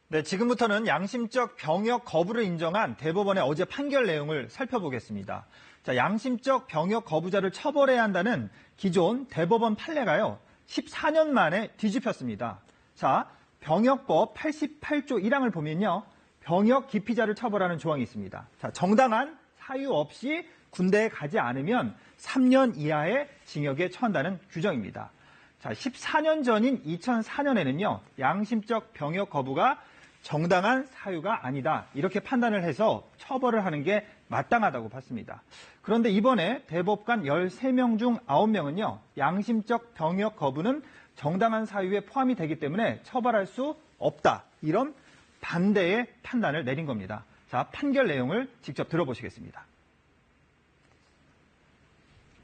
네, 지금부터는 양심적 병역 거부를 인정한 대법원의 어제 판결 내용을 살펴보겠습니다. 자, 양심적 병역 거부자를 처벌해야 한다는 기존 대법원 판례가요, 14년 만에 뒤집혔습니다. 자, 병역법 88조 1항을 보면요, 병역 기피자를 처벌하는 조항이 있습니다. 자, 정당한 사유 없이 군대에 가지 않으면 3년 이하의 징역에 처한다는 규정입니다. 자, 14년 전인 2004년에는요, 양심적 병역 거부가 정당한 사유가 아니다, 이렇게 판단을 해서 처벌을 하는 게 마땅하다고 봤습니다. 그런데 이번에 대법관 13명 중 9명은요, 양심적 병역 거부는 정당한 사유에 포함이 되기 때문에 처벌할 수 없다, 이런 반대의 판단을 내린 겁니다. 자, 판결 내용을 직접 들어보시겠습니다.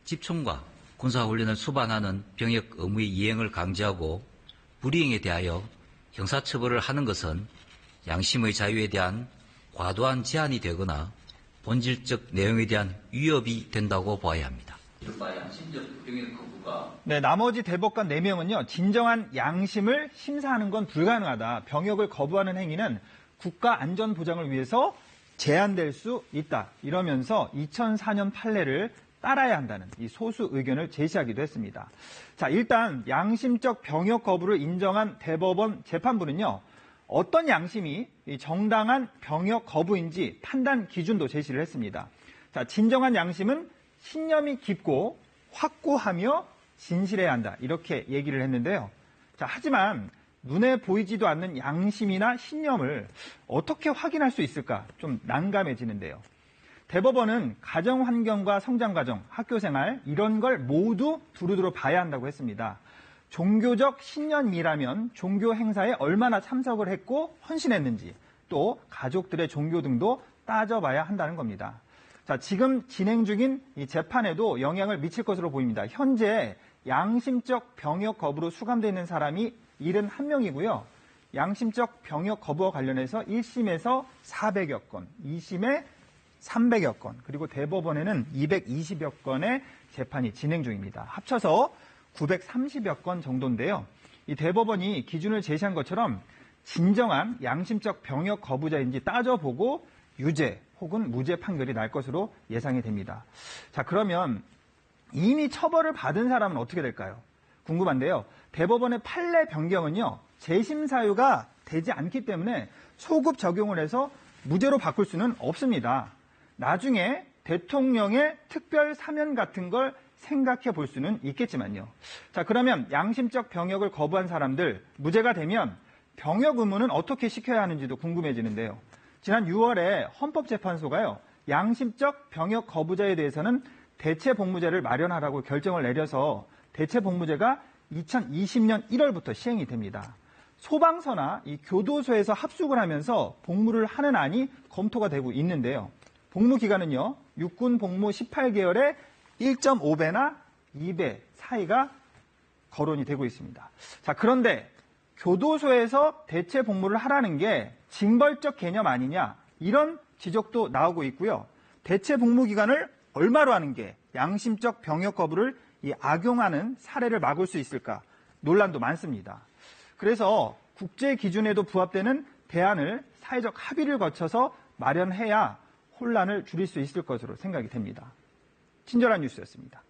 집총과 군사훈련을 수반하는 병역 의무의 이행을 강제하고 불이행에 대하여 형사처벌을 하는 것은 양심의 자유에 대한 과도한 제한이 되거나 본질적 내용에 대한 위협이 된다고 봐야 합니다. 양심적 병역 거부가 네, 나머지 대법관 4명은요, 진정한 양심을 심사하는 건 불가능하다. 병역을 거부하는 행위는 국가 안전 보장을 위해서 제한될 수 있다. 이러면서 2004년 판례를 따라야 한다는 이 소수 의견을 제시하기도 했습니다. 자, 일단 양심적 병역 거부를 인정한 대법원 재판부는요, 어떤 양심이 정당한 병역 거부인지 판단 기준도 제시를 했습니다. 자, 진정한 양심은 신념이 깊고 확고하며 진실해야 한다, 이렇게 얘기를 했는데요. 자, 하지만 눈에 보이지도 않는 양심이나 신념을 어떻게 확인할 수 있을까 좀 난감해지는데요. 대법원은 가정환경과 성장과정, 학교생활 이런 걸 모두 두루두루 봐야 한다고 했습니다. 종교적 신념이라면 종교 행사에 얼마나 참석을 했고 헌신했는지, 또 가족들의 종교 등도 따져봐야 한다는 겁니다. 자, 지금 진행 중인 이 재판에도 영향을 미칠 것으로 보입니다. 현재 양심적 병역 거부로 수감되어 있는 사람이 71명이고요. 양심적 병역 거부와 관련해서 1심에서 400여 건, 2심에 300여 건, 그리고 대법원에는 220여 건의 재판이 진행 중입니다. 합쳐서 930여 건 정도인데요. 이 대법원이 기준을 제시한 것처럼 진정한 양심적 병역 거부자인지 따져보고 유죄 혹은 무죄 판결이 날 것으로 예상이 됩니다. 자, 그러면 이미 처벌을 받은 사람은 어떻게 될까요? 궁금한데요. 대법원의 판례 변경은요, 재심 사유가 되지 않기 때문에 소급 적용을 해서 무죄로 바꿀 수는 없습니다. 나중에 대통령의 특별 사면 같은 걸 생각해 볼 수는 있겠지만요. 자, 그러면 양심적 병역을 거부한 사람들 무죄가 되면 병역 의무는 어떻게 시켜야 하는지도 궁금해지는데요. 지난 6월에 헌법재판소가요, 양심적 병역 거부자에 대해서는 대체복무제를 마련하라고 결정을 내려서 대체복무제가 2020년 1월부터 시행이 됩니다. 소방서나 이 교도소에서 합숙을 하면서 복무를 하는 안이 검토가 되고 있는데요. 복무 기간은요, 육군 복무 18개월에 1.5배나 2배 사이가 거론이 되고 있습니다. 자, 그런데 교도소에서 대체 복무를 하라는 게 징벌적 개념 아니냐, 이런 지적도 나오고 있고요. 대체 복무 기간을 얼마로 하는 게 양심적 병역 거부를 악용하는 사례를 막을 수 있을까 논란도 많습니다. 그래서 국제 기준에도 부합되는 대안을 사회적 합의를 거쳐서 마련해야 혼란을 줄일 수 있을 것으로 생각이 됩니다. 친절한 뉴스였습니다.